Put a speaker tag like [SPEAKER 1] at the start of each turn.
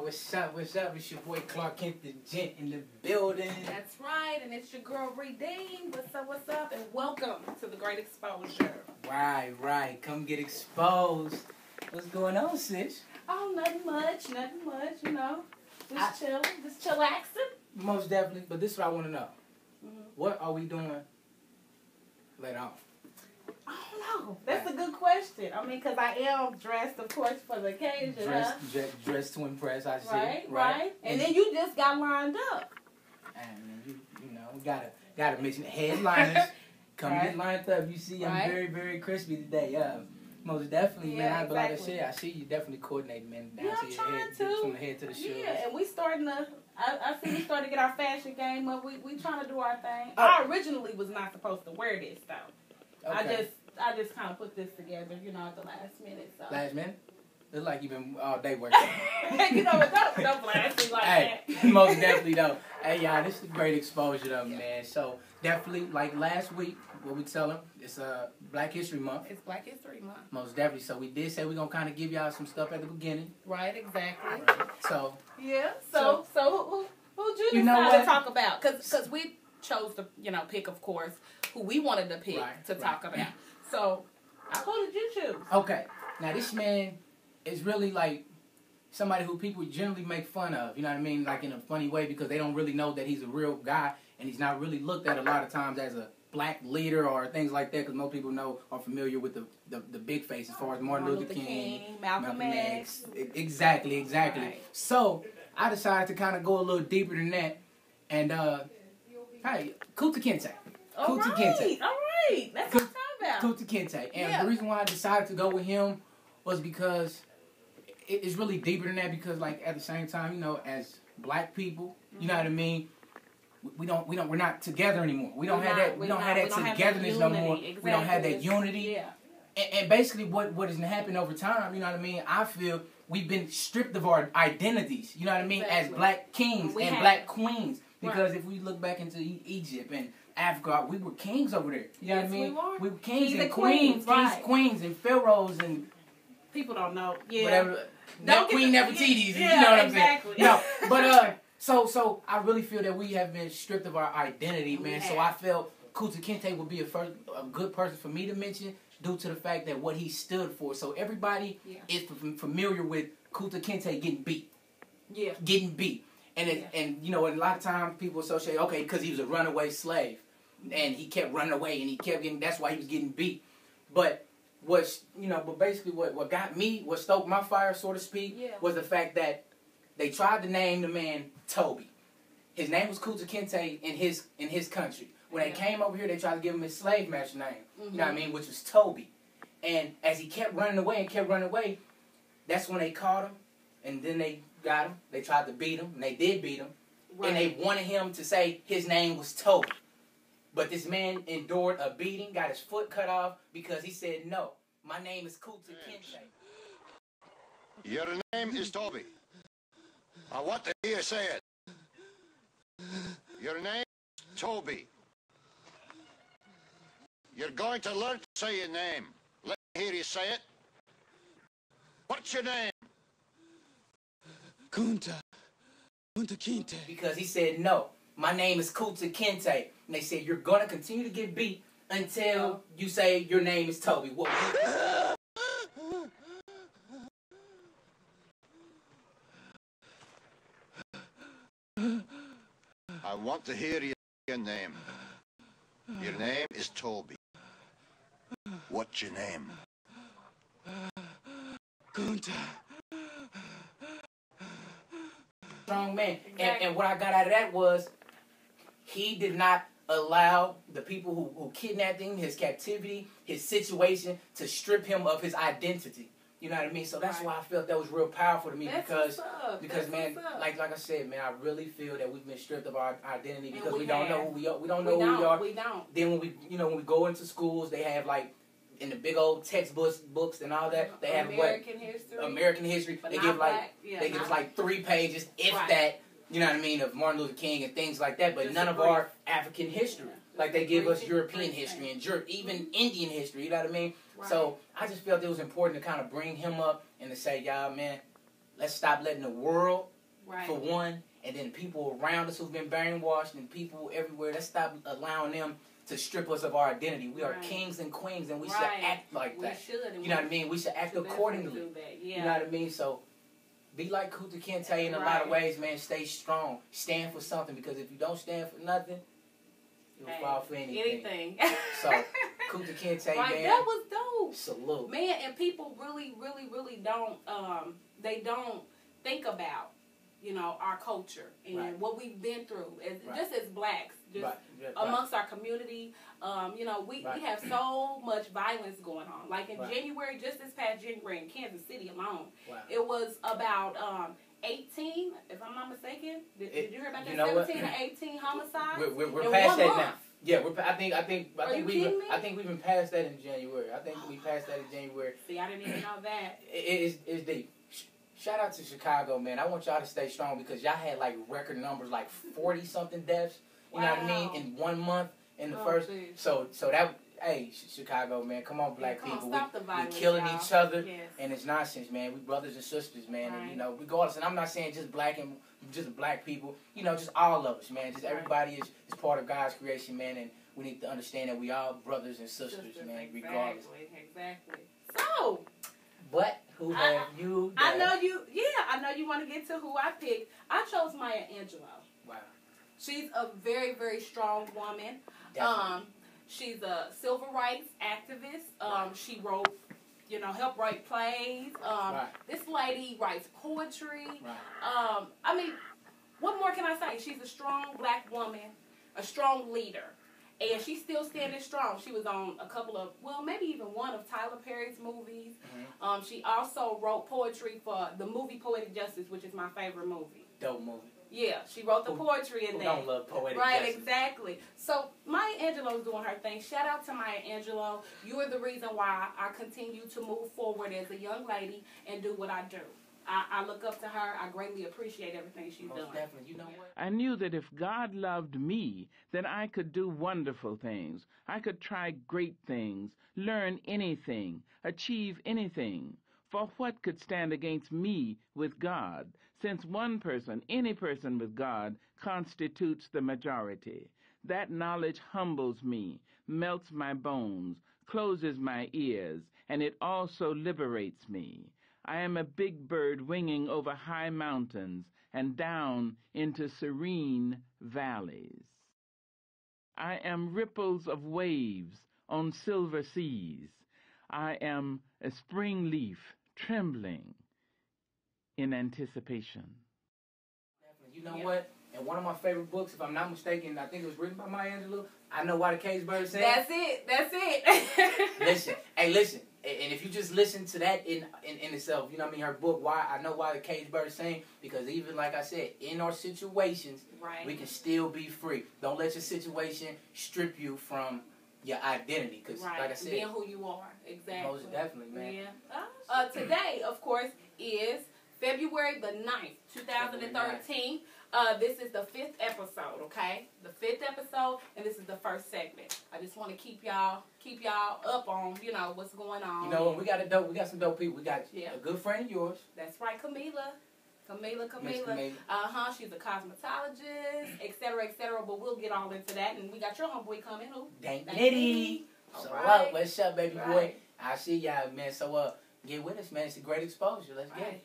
[SPEAKER 1] what's up? What's up? It's your boy Klark Kent, the gent in the building.
[SPEAKER 2] That's right, and it's your girl ReeDeem. What's up? What's up? And welcome to the Great Exposure.
[SPEAKER 1] Right. Come get exposed. What's going on, sis?
[SPEAKER 2] Oh, nothing much. You know, just chillaxing.
[SPEAKER 1] Most definitely. But this is what I want to know. What are we doing later on?
[SPEAKER 2] I don't know. That's a good question. I mean, because I am dressed, of course, for the occasion.
[SPEAKER 1] Dressed to impress, I see.
[SPEAKER 2] Right. And then you just got lined up.
[SPEAKER 1] And you know, gotta mention the headliners. Come get lined up. You see, I'm very, very crispy today. Most definitely, man. But like I said, I see you definitely coordinating, man. Down to your head, from the head to the shoes.
[SPEAKER 2] Yeah, and we starting to. I see we starting to get our fashion game up. We trying to do our thing. I originally was not supposed to wear this though. Okay. I just kind of put this together, you know, at the last minute. So.
[SPEAKER 1] Last minute? It's like you've been all day working.
[SPEAKER 2] You know what? Don't blast me like that.
[SPEAKER 1] Most definitely though. Hey y'all, this is a great exposure though, man. So definitely, like last week, what we tell them, it's Black History Month.
[SPEAKER 2] It's Black History Month.
[SPEAKER 1] Most definitely. So we did say we're gonna kind of give y'all some stuff at the beginning.
[SPEAKER 2] Right, exactly.
[SPEAKER 1] So.
[SPEAKER 2] Yeah. So who'd you decide to talk about? Because we chose to, you know, pick, of course, who we wanted to pick to talk about. So, who did you choose?
[SPEAKER 1] Okay. Now, this man is really like somebody who people generally make fun of, you know what I mean? Like in a funny way because they don't really know that he's a real guy and he's not really looked at a lot of times as a black leader or things like that because most people are familiar with the big face as far as Martin Luther King,
[SPEAKER 2] Malcolm X.
[SPEAKER 1] Exactly.
[SPEAKER 2] Right.
[SPEAKER 1] So, I decided to kind of go a little deeper than that and, hey, Kunta Kinte.
[SPEAKER 2] All right. That's what I'm talking about.
[SPEAKER 1] Kunta Kinte. And the reason why I decided to go with him was because it's really deeper than that because like at the same time, you know, as black people, you know what I mean, we're not together anymore. We don't have that togetherness no more. Exactly. We don't have that unity. Yeah. And basically what has happened over time, you know what I mean, I feel we've been stripped of our identities, you know what I mean, as black kings and black queens. Because if we look back into Egypt and Africa, we were kings over there. You know what I mean? We were kings and queens. Queens and pharaohs and...
[SPEAKER 2] People don't know. Yeah.
[SPEAKER 1] Whatever. Queen Nefertiti's. You know what I'm saying? No, but so I really feel that we have been stripped of our identity, man. So I felt Kunta Kinte would be a good person for me to mention due to the fact that what he stood for. So everybody is familiar with Kunta Kinte getting beat. Yeah. Getting beat. And you know, a lot of times people associate, okay, because he was a runaway slave. And he kept running away and he kept getting, that's why he was getting beat. But basically what got me, what stoked my fire, so to speak, was the fact that they tried to name the man Toby. His name was Kunta Kinte in his country. When they came over here, they tried to give him his slave master name, you know what I mean, which was Toby. And as he kept running away, that's when they caught him, and then they got him. They tried to beat him, and they did beat him. And they wanted him to say his name was Toby. But this man endured a beating, got his foot cut off because he said, no, my name is Kunta Kinte.
[SPEAKER 3] Your name is Toby. I want to hear you say it. Your name is Toby. You're going to learn to say your name. Let me hear you say it. What's your name?
[SPEAKER 4] Kunta Kinte.
[SPEAKER 1] Because he said, no, my name is Kunta Kinte. And they said, you're going to continue to get beat until you say your name is Toby. What?
[SPEAKER 3] I want to hear your name. Your name is Toby. What's your name?
[SPEAKER 4] Kunta.
[SPEAKER 1] Strong man. And what I got out of that was he did not allow the people who kidnapped him, his captivity, his situation, to strip him of his identity. You know what I mean? So that's why I felt that was real powerful to me because man, like I said, man, I really feel that we've been stripped of our identity because we don't know who we are. We don't know who we are.
[SPEAKER 2] We don't.
[SPEAKER 1] Then when we go into schools, they have like in the big old textbooks and all that, they have American history. They give us like 3 pages, if that. You know what I mean, of Martin Luther King and things like that, but none of our African history. Like they give us European history and even Indian history, you know what I mean? Right. So I just felt it was important to kind of bring him up and to say, y'all, man, let's stop letting the world for one, and then people around us who've been brainwashed, and people everywhere. Let's stop allowing them to strip us of our identity. We are kings and queens, and we should act like that.
[SPEAKER 2] We should.
[SPEAKER 1] You know what I mean? We should act accordingly. You know what I mean? So, be like Kunta Kinte in a lot of ways, man. Stay strong. Stand for something, because if you don't stand for nothing, you'll fall for anything. So, Kunta Kinte, man.
[SPEAKER 2] That was dope.
[SPEAKER 1] Salute.
[SPEAKER 2] Man, and people really, really, really don't, they don't think about, you know, our culture and what we've been through, just as blacks, just amongst our community. You know, we have so much violence going on. Like in January, just this past January in Kansas City alone, it was about 18, if I'm not mistaken. Did you hear about that? 17 or 18 homicides.
[SPEAKER 1] We're past that now. Yeah, I think we've been past that in January. I think we passed that in January.
[SPEAKER 2] See, I didn't even know that.
[SPEAKER 1] It's deep. Shout out to Chicago, man. I want y'all to stay strong, because y'all had like record numbers, like 40-something deaths. You know what I mean? In 1 month in the first.
[SPEAKER 2] Geez.
[SPEAKER 1] So that, hey, Chicago, man, come on, black people.
[SPEAKER 2] We're
[SPEAKER 1] killing each other, and it's nonsense, man. We brothers and sisters, man, and you know, regardless. And I'm not saying just black people. You know, just all of us, man. Just everybody is part of God's creation, man, and we need to understand that we all brothers and sisters, man, regardless.
[SPEAKER 2] Exactly. So.
[SPEAKER 1] But who have you?
[SPEAKER 2] I know you. Yeah, I know you want to get to who I picked. I chose Maya Angelou.
[SPEAKER 1] Wow. She's
[SPEAKER 2] a very, very strong woman. She's a civil rights activist. She wrote, you know, helped write plays. This lady writes poetry. I mean, what more can I say? She's a strong black woman, a strong leader. And she's still standing strong. She was on a couple of, well, maybe even one of Tyler Perry's movies. She also wrote poetry for the movie Poetic Justice, which is my favorite movie.
[SPEAKER 1] Dope movie.
[SPEAKER 2] Yeah, she wrote the poetry in there.
[SPEAKER 1] Don't love Poetic Justice.
[SPEAKER 2] Right, exactly. So Maya Angelou's doing her thing. Shout out to Maya Angelou. You are the reason why I continue to move forward as a young lady and do what I do. I look up to her. I greatly appreciate everything she's doing.
[SPEAKER 1] Definitely. You know what?
[SPEAKER 5] I knew that if God loved me, then I could do wonderful things. I could try great things, learn anything, achieve anything. For what could stand against me with God, since one person, any person with God, constitutes the majority? That knowledge humbles me, melts my bones, closes my ears, and it also liberates me. I am a big bird winging over high mountains and down into serene valleys. I am ripples of waves on silver seas. I am a spring leaf trembling in anticipation.
[SPEAKER 1] You know what? And one of my favorite books, if I'm not mistaken, I think it was written by Maya Angelou. I Know Why the Cage Bird Sing.
[SPEAKER 2] That's it.
[SPEAKER 1] Listen. And if you just listen to that in itself, you know what I mean, her book, I Know Why the Cage Bird Sing, because even like I said, in our situations, we can still be free. Don't let your situation strip you from your identity, because like I said,
[SPEAKER 2] being who you are. Exactly.
[SPEAKER 1] Most definitely, man.
[SPEAKER 2] Yeah. Today, of course, is February the 9th, 2013. This is the 5th episode, okay? The 5th episode, and this is the first segment. I just want to keep y'all up on, you know, what's going on.
[SPEAKER 1] You know what? We got some dope people. We got a good friend of yours.
[SPEAKER 2] That's right, Camila.
[SPEAKER 1] Miss Camila.
[SPEAKER 2] She's a cosmetologist, et cetera, but we'll get all into that. And we got your homeboy coming, who?
[SPEAKER 1] Dank Nitty. So what's up, baby boy? I see y'all, man. So get with us, man. It's a great exposure. Let's get it.